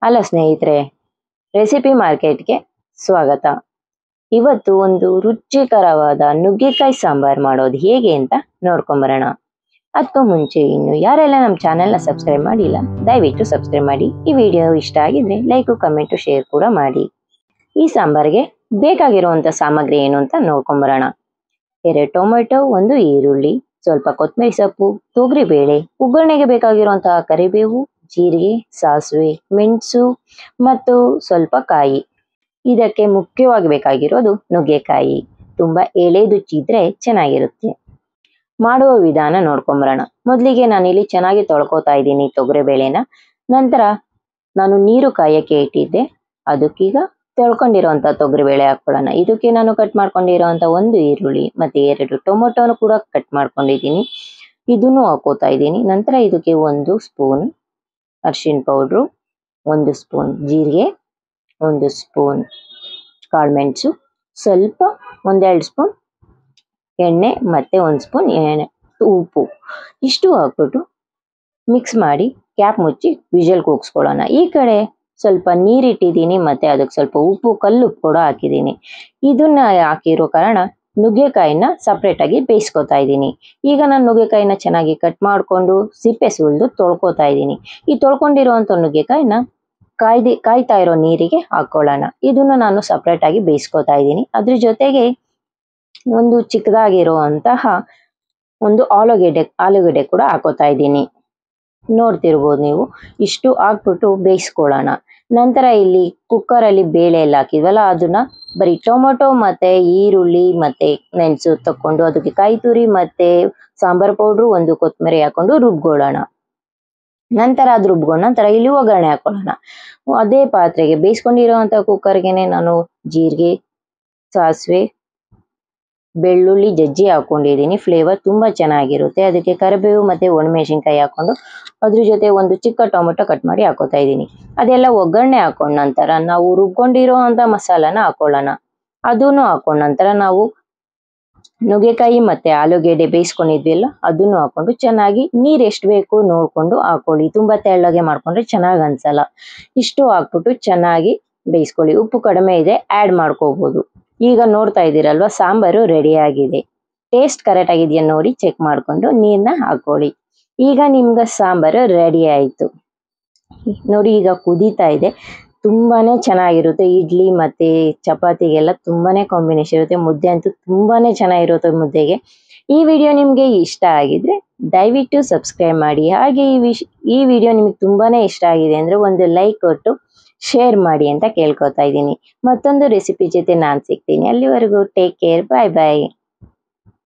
Hello ಸ್ನೇಹಿತರೆ, recipe ಮಾರ್ಕೆಟ್ಗೆ ಸ್ವಾಗತ. ಇವತ್ತು ಒಂದು ರುಚಿಕರವಾದ ನುಗ್ಗೆಕಾಯಿ ಸಾಂಬಾರ್ ಮಾಡೋದು ಹೇಗೆ ಅಂತ ನೋಡ್ಕೊಂಬರೋಣ. ಅದಕ್ಕೂ ಮುಂಚೆ ಇನ್ನು ಯಾರೆಲ್ಲ ನಮ್ಮ ಚಾನೆಲ್ನ ಸಬ್ಸ್ಕ್ರೈಬ್ ಮಾಡಿಲ್ಲ, ದಯವಿಟ್ಟು ಸಬ್ಸ್ಕ್ರೈಬ್ ಮಾಡಿ. ಈ ವಿಡಿಯೋ ಇಷ್ಟ ಆಗಿದ್ರೆ ಲೈಕು, ಕಮೆಂಟು, ಶೇರ್ ಕೂಡ ಮಾಡಿ. ಈ ಸಾಂಬಾರಿಗೆ ಬೇಕಾಗಿರುವಂಥ ಸಾಮಗ್ರಿ ಏನು ಅಂತ ನೋಡ್ಕೊಂಬರೋಣ. 2 ಟೊಮೆಟೊ, 1 ಈರುಳ್ಳಿ, ಸ್ವಲ್ಪ ಕೊತ್ತಂಬರಿ ಸೊಪ್ಪು, ತೊಗರಿಬೇಳೆ, ಒಗ್ಗರಣೆಗೆ ಬೇಕಾಗಿರುವಂತಹ ಕರಿಬೇವು, ಜೀರಿಗೆ, ಸಾಸಿವೆ, ಮೆಣಸು ಮತ್ತು ಸ್ವಲ್ಪ ಕಾಯಿ. ಇದಕ್ಕೆ ಮುಖ್ಯವಾಗಿ ಬೇಕಾಗಿರೋದು ನುಗ್ಗೆಕಾಯಿ. ತುಂಬಾ ಎಳೆದುಚ್ಚಿದ್ರೆ ಚೆನ್ನಾಗಿರುತ್ತೆ. ಮಾಡುವ ವಿಧಾನ ನೋಡ್ಕೊಂಬರೋಣ. ಮೊದಲಿಗೆ ನಾನಿಲ್ಲಿ ಚೆನ್ನಾಗಿ ತೊಳ್ಕೊತಾ ಇದ್ದೀನಿ ತೊಗರಿಬೇಳೆನ. ನಂತರ ನಾನು ನೀರು ಕಾಯಕ್ಕೆ ಇಟ್ಟಿದ್ದೆ. ಅದಕ್ಕೀಗ ತೊಳ್ಕೊಂಡಿರೋಂಥ ತೊಗರಿಬೇಳೆ ಹಾಕೊಳ್ಳೋಣ. ಇದಕ್ಕೆ ನಾನು ಕಟ್ ಮಾಡ್ಕೊಂಡಿರೋಂಥ 1 ಈರುಳ್ಳಿ ಮತ್ತೆ 2 ಟೊಮೊಟೊನು ಕೂಡ ಕಟ್ ಮಾಡ್ಕೊಂಡಿದ್ದೀನಿ. ಇದನ್ನು ಹಾಕೋತಾ ಇದ್ದೀನಿ. ನಂತರ ಇದಕ್ಕೆ 1 ಸ್ಪೂನ್ ಅರಿಶಿನ ಪೌಡ್ರು, 1 ಸ್ಪೂನ್ ಜೀರಿಗೆ, 1 ಸ್ಪೂನ್ ಕಾಳುಮೆಣಸು, ಸ್ವಲ್ಪ 1-2 ಸ್ಪೂನ್ ಎಣ್ಣೆ ಮತ್ತೆ 1 ಸ್ಪೂನ್ ಉಪ್ಪು. ಇಷ್ಟು ಹಾಕ್ಬಿಟ್ಟು ಮಿಕ್ಸ್ ಮಾಡಿ ಕ್ಯಾಪ್ ಮುಚ್ಚಿ ವಿಷಲ್ ಕೂಗಿಸ್ಕೊಳ್ಳೋಣ. ಈ ಕಡೆ ಸ್ವಲ್ಪ ನೀರಿಟ್ಟಿದ್ದೀನಿ ಮತ್ತೆ ಅದಕ್ಕೆ ಸ್ವಲ್ಪ ಉಪ್ಪು, ಕಲ್ಲುಪ್ಪು ಕೂಡ ಹಾಕಿದ್ದೀನಿ. ಇದನ್ನ ಹಾಕಿರೋ ಕಾರಣ ನುಗ್ಗೆಕಾಯಿನ ಸಪ್ರೇಟ್ ಆಗಿ ಬೇಯಿಸ್ಕೊತಾ ಇದ್ದೀನಿ. ಈಗ ನಾನು ನುಗ್ಗೆಕಾಯಿನ ಚೆನ್ನಾಗಿ ಕಟ್ ಮಾಡಿಕೊಂಡು ಸಿಪ್ಪೆ ಸುಲಿದು ತೊಳ್ಕೊತಾ ಇದ್ದೀನಿ. ಈ ತೊಳ್ಕೊಂಡಿರುವಂಥ ನುಗ್ಗೆಕಾಯಿನ ಕಾಯ್ತಾ ಇರೋ ನೀರಿಗೆ ಹಾಕೊಳ್ಳೋಣ. ಇದನ್ನು ನಾನು ಸಪ್ರೇಟ್ ಆಗಿ ಬೇಯಿಸ್ಕೊತಾ ಇದ್ದೀನಿ. ಅದ್ರ ಜೊತೆಗೆ ಒಂದು ಚಿಕ್ಕದಾಗಿರುವಂತಹ ಒಂದು ಆಲೂಗಡ್ಡೆ ಕೂಡ ಹಾಕೋತಾ ಇದ್ದೀನಿ. ನೋಡ್ತಿರ್ಬೋದು ನೀವು. ಇಷ್ಟು ಹಾಕ್ಬಿಟ್ಟು ಬೇಯಿಸ್ಕೊಳ್ಳೋಣ. ನಂತರ ಇಲ್ಲಿ ಕುಕ್ಕರಲ್ಲಿ ಬೇಳೆ ಎಲ್ಲ ಹಾಕಿದ್ವಲ್ಲ, ಅದನ್ನ ಬರೀ ಟೊಮೊಟೊ ಮತ್ತೆ ಈರುಳ್ಳಿ ಮತ್ತೆ ಮೆಣಸು ತಕೊಂಡು ಅದಕ್ಕೆ ಕಾಯಿ ತುರಿ ಮತ್ತೆ ಸಾಂಬಾರ್ ಪೌಡ್ರು, 1 ಕೊತ್ತಂಬರಿ ಹಾಕೊಂಡು ರುಬ್ಕೊಳ್ಳೋಣ. ನಂತರ ಅದು ರುಬ್ಕೊಂಡ ನಂತರ ಇಲ್ಲಿ ಒಗ್ಗರಣೆ ಹಾಕೊಳ್ಳೋಣ. ಅದೇ ಪಾತ್ರೆಗೆ ಬೇಯಿಸ್ಕೊಂಡಿರೋಂಥ ಕುಕ್ಕರ್ಗೆನೆ ನಾನು ಜೀರಿಗೆ, ಸಾಸಿವೆ, ಬೆಳ್ಳುಳ್ಳಿ ಜಜ್ಜಿ ಹಾಕೊಂಡಿದ್ದೀನಿ. ಫ್ಲೇವರ್ ತುಂಬಾ ಚೆನ್ನಾಗಿರುತ್ತೆ. ಅದಕ್ಕೆ ಕರಿಬೇವು ಮತ್ತೆ ಒಣಮೆಣಸಿನ್ಕಾಯಿ ಹಾಕೊಂಡು ಅದ್ರ ಜೊತೆ 1 ಚಿಕ್ಕ ಟೊಮೆಟೊ ಕಟ್ ಮಾಡಿ ಹಾಕೋತಾ ಇದ್ದೀನಿ. ಅದೆಲ್ಲ ಒಗ್ಗರಣೆ ಹಾಕೊಂಡ ನಂತರ ನಾವು ರುಬ್ಕೊಂಡಿರೋ ಅಂತ ಮಸಾಲಾನ ಹಾಕೊಳ್ಳೋಣ. ಅದನ್ನು ಹಾಕೊಂಡ ನಂತರ ನಾವು ನುಗ್ಗೆಕಾಯಿ ಮತ್ತೆ ಆಲೂಗೆಡ್ಡೆ ಬೇಯಿಸ್ಕೊಂಡಿದ್ವಿಲ್ಲ, ಅದನ್ನು ಹಾಕೊಂಡು ಚೆನ್ನಾಗಿ ನೀರು ಎಷ್ಟು ಬೇಕು ನೋಡ್ಕೊಂಡು ಹಾಕೊಳ್ಳಿ. ತುಂಬಾ ತೆಳ್ಳಗೆ ಮಾಡ್ಕೊಂಡ್ರೆ ಚೆನ್ನಾಗಿ ಅನ್ಸಲ್ಲ. ಇಷ್ಟು ಹಾಕ್ಬಿಟ್ಟು ಚೆನ್ನಾಗಿ ಬೇಯಿಸ್ಕೊಳ್ಳಿ. ಉಪ್ಪು ಕಡಿಮೆ ಇದೆ ಆ್ಯಡ್ ಮಾಡ್ಕೋಬಹುದು. ಈಗ ನೋಡ್ತಾ ಇದ್ದೀರಲ್ವಾ, ಸಾಂಬಾರು ರೆಡಿ ಆಗಿದೆ. ಟೇಸ್ಟ್ ಕರೆಕ್ಟ್ ಆಗಿದೆಯಾ ನೋಡಿ ಚೆಕ್ ಮಾಡಿಕೊಂಡು ನೀರನ್ನ ಹಾಕೊಳ್ಳಿ. ಈಗ ನಿಮ್ಗೆ ಸಾಂಬಾರು ರೆಡಿ ಆಯಿತು ನೋಡಿ. ಈಗ ಕುದೀತಾ ಇದೆ. ತುಂಬಾನೇ ಚೆನ್ನಾಗಿರುತ್ತೆ. ಇಡ್ಲಿ ಮತ್ತೆ ಚಪಾತಿಗೆಲ್ಲ ತುಂಬಾನೇ ಕಾಂಬಿನೇಷನ್ ಇರುತ್ತೆ. ಮುದ್ದೆ ಅಂತೂ ತುಂಬಾನೇ ಚೆನ್ನಾಗಿರುತ್ತೆ ಮುದ್ದೆಗೆ. ಈ ವಿಡಿಯೋ ನಿಮಗೆ ಇಷ್ಟ ಆಗಿದ್ರೆ ದಯವಿಟ್ಟು ಸಬ್ಸ್ಕ್ರೈಬ್ ಮಾಡಿ. ಹಾಗೆ ಈ ವಿಡಿಯೋ ನಿಮಗೆ ತುಂಬಾನೇ ಇಷ್ಟ ಆಗಿದೆ ಅಂದ್ರೆ ಒಂದು ಲೈಕ್ ಕೊಟ್ಟು ಶೇರ್ ಮಾಡಿ ಅಂತ ಕೇಳ್ಕೊತಾ ಇದ್ದೀನಿ. ಮತ್ತೊಂದು ರೆಸಿಪಿ ಜೊತೆ ನಾನು ಸಿಗ್ತೀನಿ. ಅಲ್ಲಿವರೆಗೂ ಟೇಕ್ ಕೇರ್, ಬಾಯ್ ಬಾಯ್.